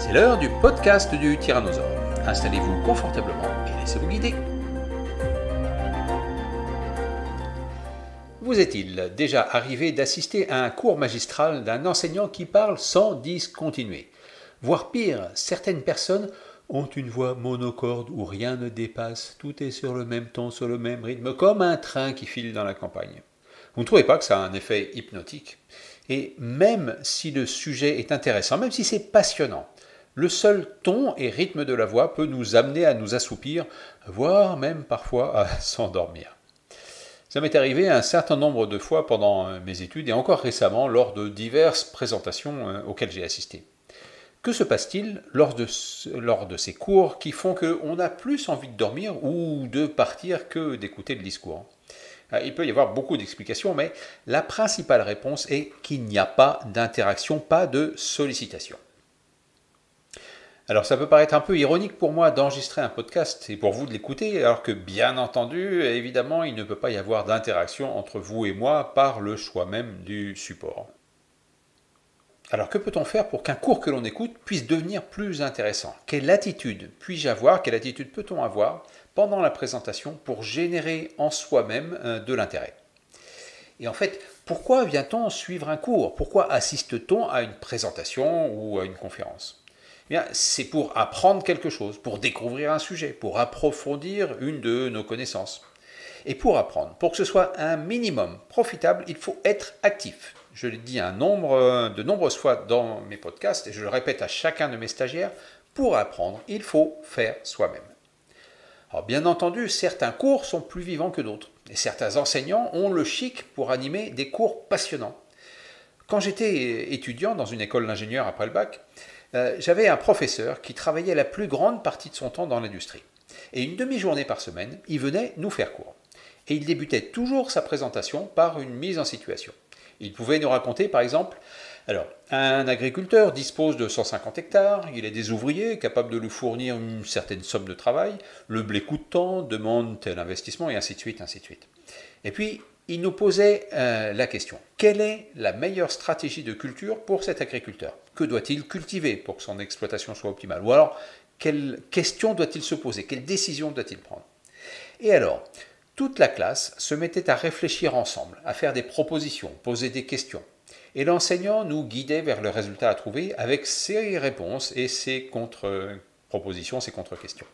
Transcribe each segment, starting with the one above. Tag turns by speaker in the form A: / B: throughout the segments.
A: C'est l'heure du podcast du Tyrannosaure. Installez-vous confortablement et laissez-vous guider. Vous est-il déjà arrivé d'assister à un cours magistral d'un enseignant qui parle sans discontinuer? Voire pire, certaines personnes ont une voix monocorde où rien ne dépasse, tout est sur le même ton, sur le même rythme, comme un train qui file dans la campagne. Vous ne trouvez pas que ça a un effet hypnotique? Et même si le sujet est intéressant, même si c'est passionnant, le seul ton et rythme de la voix peut nous amener à nous assoupir, voire même parfois à s'endormir. Ça m'est arrivé un certain nombre de fois pendant mes études et encore récemment lors de diverses présentations auxquelles j'ai assisté. Que se passe-t-il lors de ces cours qui font qu'on a plus envie de dormir ou de partir que d'écouter le discours? Il peut y avoir beaucoup d'explications, mais la principale réponse est qu'il n'y a pas d'interaction, pas de sollicitation. Alors ça peut paraître un peu ironique pour moi d'enregistrer un podcast et pour vous de l'écouter, alors que bien entendu, évidemment, il ne peut pas y avoir d'interaction entre vous et moi par le choix même du support. Alors que peut-on faire pour qu'un cours que l'on écoute puisse devenir plus intéressant? Quelle attitude puis-je avoir, quelle attitude peut-on avoir pendant la présentation pour générer en soi-même de l'intérêt? Et en fait, pourquoi vient-on suivre un cours? Pourquoi assiste-t-on à une présentation ou à une conférence? Eh bien, c'est pour apprendre quelque chose, pour découvrir un sujet, pour approfondir une de nos connaissances. Et pour apprendre, pour que ce soit un minimum profitable, il faut être actif. Je l'ai dit de nombreuses fois dans mes podcasts, et je le répète à chacun de mes stagiaires, pour apprendre, il faut faire soi-même. Alors bien entendu, certains cours sont plus vivants que d'autres, et certains enseignants ont le chic pour animer des cours passionnants. Quand j'étais étudiant dans une école d'ingénieur après le bac, j'avais un professeur qui travaillait la plus grande partie de son temps dans l'industrie. Et une demi-journée par semaine, il venait nous faire cours. Et il débutait toujours sa présentation par une mise en situation. Il pouvait nous raconter, par exemple, alors, un agriculteur dispose de 150 hectares, il a des ouvriers capables de lui fournir une certaine somme de travail, le blé coûte tant, demande tel investissement, et ainsi de suite, ainsi de suite. Et puis, il nous posait la question, quelle est la meilleure stratégie de culture pour cet agriculteur? Que doit-il cultiver pour que son exploitation soit optimale? Ou alors, quelle question doit-il se poser? Quelle décision doit-il prendre? Et alors, toute la classe se mettait à réfléchir ensemble, à faire des propositions, poser des questions. Et l'enseignant nous guidait vers le résultat à trouver avec ses réponses et ses contre-propositions, ses contre-questions.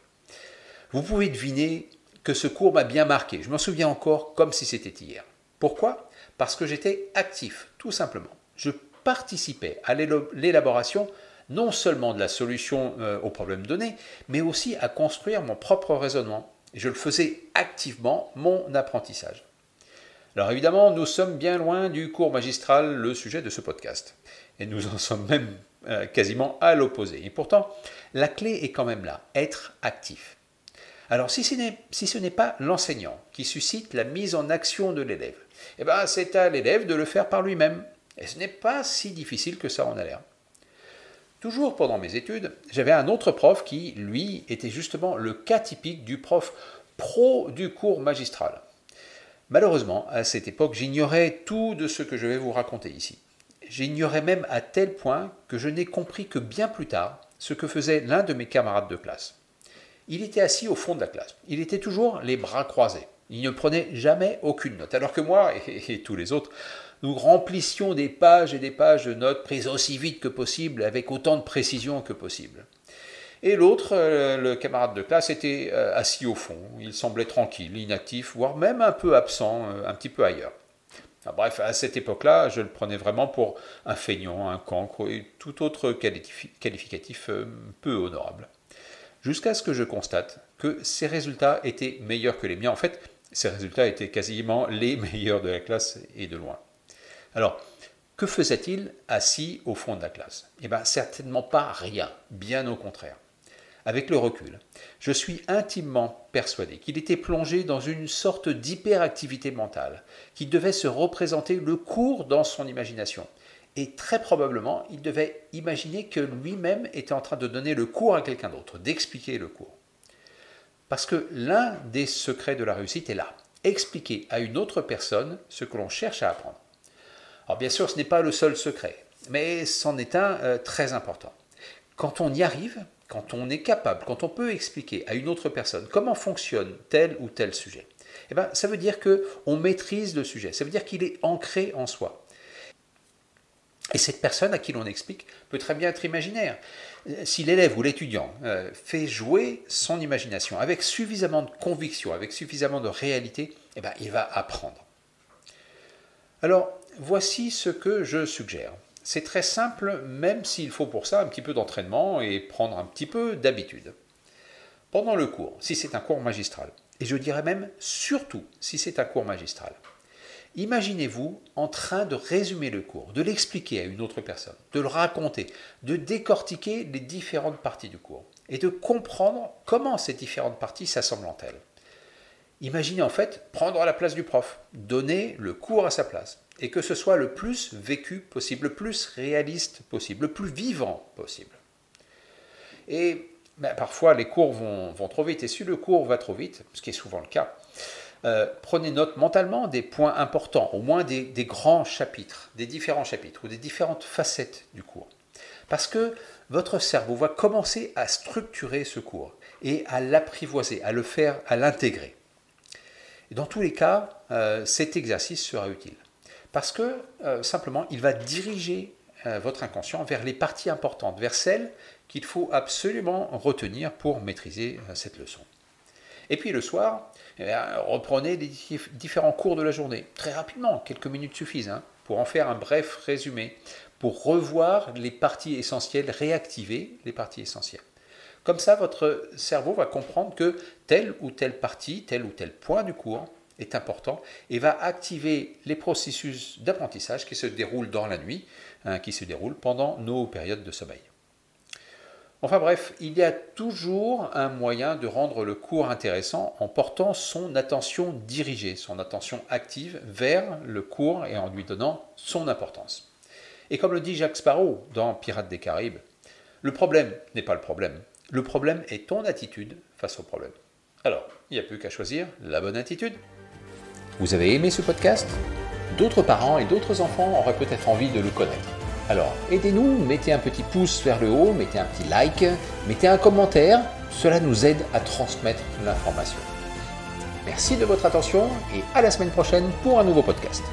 A: Vous pouvez deviner que ce cours m'a bien marqué. Je m'en souviens encore comme si c'était hier. Pourquoi? Parce que j'étais actif, tout simplement. Je participais à l'élaboration non seulement de la solution au problème donné, mais aussi à construire mon propre raisonnement. Et je le faisais activement, mon apprentissage. Alors évidemment, nous sommes bien loin du cours magistral, le sujet de ce podcast. Et nous en sommes même quasiment à l'opposé. Et pourtant, la clé est quand même là, être actif. Alors si ce n'est pas l'enseignant qui suscite la mise en action de l'élève, eh ben, c'est à l'élève de le faire par lui-même. Et ce n'est pas si difficile que ça en a l'air. Toujours pendant mes études, j'avais un autre prof qui, lui, était justement le cas typique du prof pro du cours magistral. Malheureusement, à cette époque, j'ignorais tout de ce que je vais vous raconter ici. J'ignorais même à tel point que je n'ai compris que bien plus tard ce que faisait l'un de mes camarades de classe. Il était assis au fond de la classe. Il était toujours les bras croisés. Il ne prenait jamais aucune note. Alors que moi et tous les autres, nous remplissions des pages et des pages de notes prises aussi vite que possible, avec autant de précision que possible. Et l'autre, le camarade de classe, était assis au fond. Il semblait tranquille, inactif, voire même un peu absent, un petit peu ailleurs. Enfin, bref, à cette époque-là, je le prenais vraiment pour un feignant, un cancre et tout autre qualificatif peu honorable. Jusqu'à ce que je constate que ses résultats étaient meilleurs que les miens. En fait, ses résultats étaient quasiment les meilleurs de la classe et de loin. Alors, que faisait-il assis au fond de la classe? Eh bien, certainement pas rien, bien au contraire. Avec le recul, je suis intimement persuadé qu'il était plongé dans une sorte d'hyperactivité mentale, qui devait se représenter le cours dans son imagination. Et très probablement, il devait imaginer que lui-même était en train de donner le cours à quelqu'un d'autre, d'expliquer le cours. Parce que l'un des secrets de la réussite est là, expliquer à une autre personne ce que l'on cherche à apprendre. Alors bien sûr, ce n'est pas le seul secret, mais c'en est un très important. Quand on y arrive, quand on est capable, quand on peut expliquer à une autre personne comment fonctionne tel ou tel sujet, eh bien, ça veut dire qu'on maîtrise le sujet, ça veut dire qu'il est ancré en soi. Et cette personne à qui l'on explique peut très bien être imaginaire. Si l'élève ou l'étudiant fait jouer son imagination avec suffisamment de conviction, avec suffisamment de réalité, eh bien, il va apprendre. Alors, voici ce que je suggère. C'est très simple, même s'il faut pour ça un petit peu d'entraînement et prendre un petit peu d'habitude. Pendant le cours, si c'est un cours magistral, et je dirais même surtout si c'est un cours magistral, imaginez-vous en train de résumer le cours, de l'expliquer à une autre personne, de le raconter, de décortiquer les différentes parties du cours et de comprendre comment ces différentes parties s'assemblent entre elles. Imaginez en fait prendre la place du prof, donner le cours à sa place et que ce soit le plus vécu possible, le plus réaliste possible, le plus vivant possible. Et parfois les cours vont trop vite et si le cours va trop vite, ce qui est souvent le cas, prenez note mentalement des points importants, au moins des grands chapitres, des différents chapitres ou des différentes facettes du cours. Parce que votre cerveau va commencer à structurer ce cours et à l'apprivoiser, à le faire, à l'intégrer. Et dans tous les cas, cet exercice sera utile. Parce que simplement, il va diriger votre inconscient vers les parties importantes, vers celles qu'il faut absolument retenir pour maîtriser cette leçon. Et puis le soir, reprenez les différents cours de la journée. Très rapidement, quelques minutes suffisent pour en faire un bref résumé, pour revoir les parties essentielles, réactiver les parties essentielles. Comme ça, votre cerveau va comprendre que telle ou telle partie, tel ou tel point du cours est important et va activer les processus d'apprentissage qui se déroulent dans la nuit, qui se déroulent pendant nos périodes de sommeil. Enfin bref, il y a toujours un moyen de rendre le cours intéressant en portant son attention dirigée, son attention active vers le cours et en lui donnant son importance. Et comme le dit Jack Sparrow dans Pirates des Caraïbes, le problème n'est pas le problème est ton attitude face au problème. Alors, il n'y a plus qu'à choisir la bonne attitude. Vous avez aimé ce podcast ? D'autres parents et d'autres enfants auraient peut-être envie de le connaître. Alors, aidez-nous, mettez un petit pouce vers le haut, mettez un petit like, mettez un commentaire, cela nous aide à transmettre l'information. Merci de votre attention et à la semaine prochaine pour un nouveau podcast.